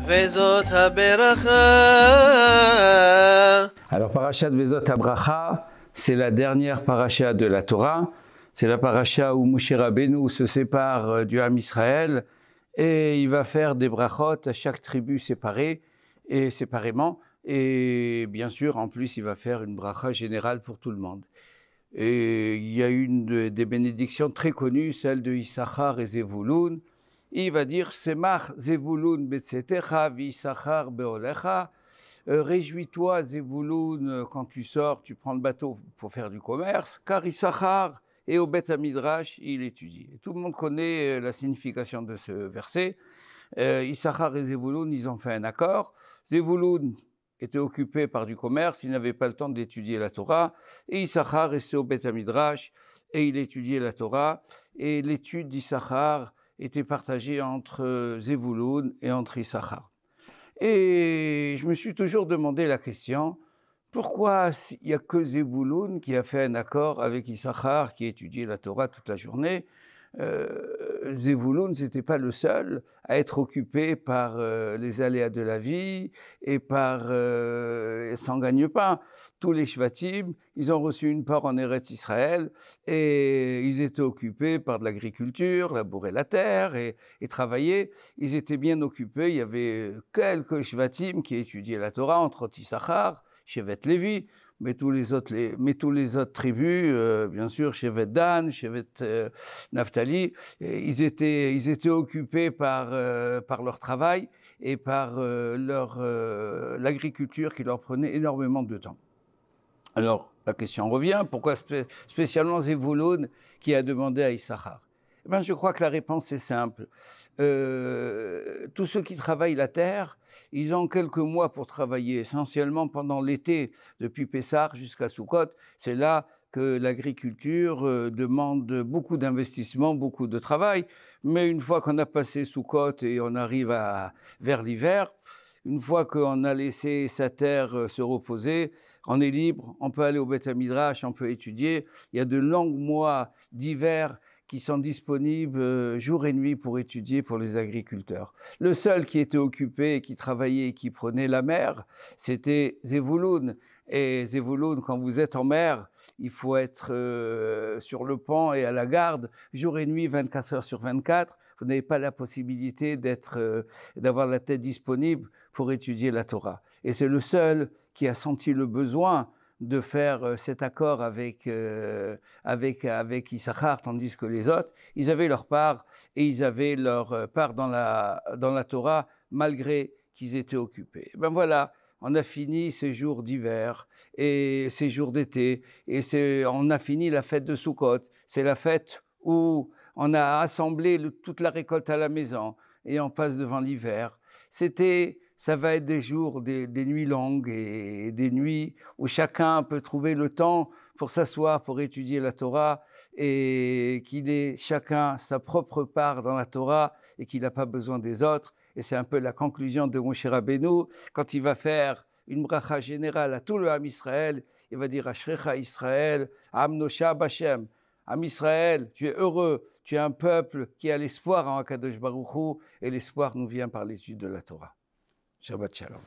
וזאת הברכה. Alors, Parashat Vezot HaBracha, c'est la dernière paracha de la Torah. C'est la paracha où Moshe Rabbeinu se sépare du Ham Israël et il va faire des brachot à chaque tribu séparée et séparément. Et bien sûr, en plus, il va faire une bracha générale pour tout le monde. Et il y a une des bénédictions très connues, celle de Issachar et Zevulun. Il va dire Semach Zevulun betzetecha v'Issachar beolecha. Réjouis-toi, Zevulun, quand tu sors, tu prends le bateau pour faire du commerce, car Issachar est au Beth Midrash, il étudie. Et tout le monde connaît la signification de ce verset. Issachar et Zevulun, ils ont fait un accord. Zevulun était occupé par du commerce, il n'avait pas le temps d'étudier la Torah, et Issachar restait au Beth Midrash, et il étudiait la Torah, et l'étude d'Issachar était partagée entre Zevulun et entre Issachar. Et je me suis toujours demandé la question, pourquoi il n'y a que Zevulun qui a fait un accord avec Issachar, qui étudiait la Torah toute la journée? Zevulun, ce n'était pas le seul à être occupé par les aléas de la vie et par sans gagne-pain. Tous les Shvatim, ils ont reçu une part en Eretz Israël et ils étaient occupés par de l'agriculture, labourer la terre et travailler. Ils étaient bien occupés. Il y avait quelques Shvatim qui étudiaient la Torah, entre autres Issachar, Shevet Lévi. Mais tous les autres tribus, bien sûr, Shevet Dan, Shevet Naphtali, ils étaient occupés par leur travail et par l'agriculture qui leur prenait énormément de temps. Alors, la question revient, pourquoi spécialement Zevulun qui a demandé à Issachar? Eh bien, je crois que la réponse est simple. Tous ceux qui travaillent la terre, ils ont quelques mois pour travailler, essentiellement pendant l'été, depuis Pessah jusqu'à Sukkot. C'est là que l'agriculture demande beaucoup d'investissement, beaucoup de travail. Mais une fois qu'on a passé Sukkot et on arrive vers l'hiver, une fois qu'on a laissé sa terre se reposer, on est libre, on peut aller au Beth Midrash, on peut étudier. Il y a de longs mois d'hiver qui sont disponibles jour et nuit pour étudier pour les agriculteurs. Le seul qui était occupé, qui travaillait, qui prenait la mer, c'était Zevulun. Et Zevulun, quand vous êtes en mer, il faut être sur le pont et à la garde, jour et nuit, 24 heures sur 24. Vous n'avez pas la possibilité d'avoir la tête disponible pour étudier la Torah. Et c'est le seul qui a senti le besoin de faire cet accord avec Issachar, tandis que les autres, ils avaient leur part et ils avaient leur part dans la Torah, malgré qu'ils étaient occupés. Ben voilà, on a fini ces jours d'hiver et ces jours d'été, et on a fini la fête de Sukkot. C'est la fête où on a assemblé toute la récolte à la maison et on passe devant l'hiver. Ça va être des jours, des nuits longues et des nuits où chacun peut trouver le temps pour s'asseoir, pour étudier la Torah, et qu'il ait chacun sa propre part dans la Torah et qu'il n'a pas besoin des autres. Et c'est un peu la conclusion de Moshe Rabbeinu. Quand il va faire une bracha générale à tout le Ham Israël, il va dire Ashrecha Israël, Am Nosha Bashem. Am Israël, tu es heureux, tu es un peuple qui a l'espoir en Akadosh Baruch Hu, et l'espoir nous vient par l'étude de la Torah. Shabbat Shalom.